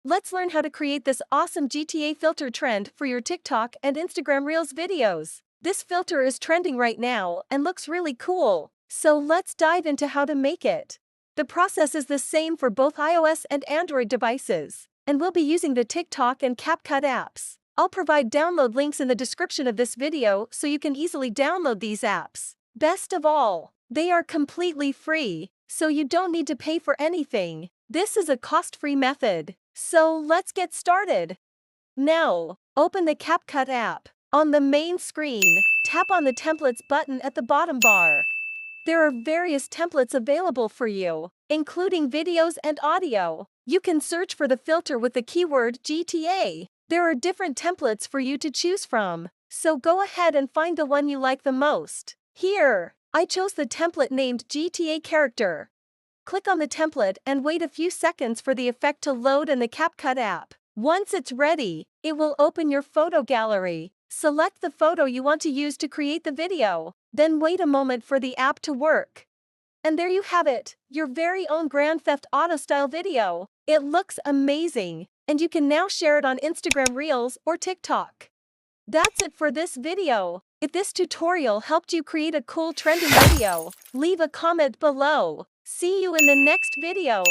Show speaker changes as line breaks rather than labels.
Let's learn how to create this awesome GTA filter trend for your TikTok and Instagram Reels videos. This filter is trending right now and looks really cool, so let's dive into how to make it. The process is the same for both iOS and Android devices, and we'll be using the TikTok and CapCut apps. I'll provide download links in the description of this video so you can easily download these apps. Best of all, they are completely free, so you don't need to pay for anything. This is a cost-free method. So let's get started. Now, open the CapCut app. On the main screen, tap on the Templates button at the bottom bar. There are various templates available for you, including videos and audio. You can search for the filter with the keyword GTA. There are different templates for you to choose from, so go ahead and find the one you like the most. Here, I chose the template named GTA Character. Click on the template and wait a few seconds for the effect to load in the CapCut app. Once it's ready, it will open your photo gallery. Select the photo you want to use to create the video, then wait a moment for the app to work. And there you have it, your very own Grand Theft Auto style video. It looks amazing, and you can now share it on Instagram Reels or TikTok. That's it for this video. If this tutorial helped you create a cool trending video, leave a comment below. See you in the next video.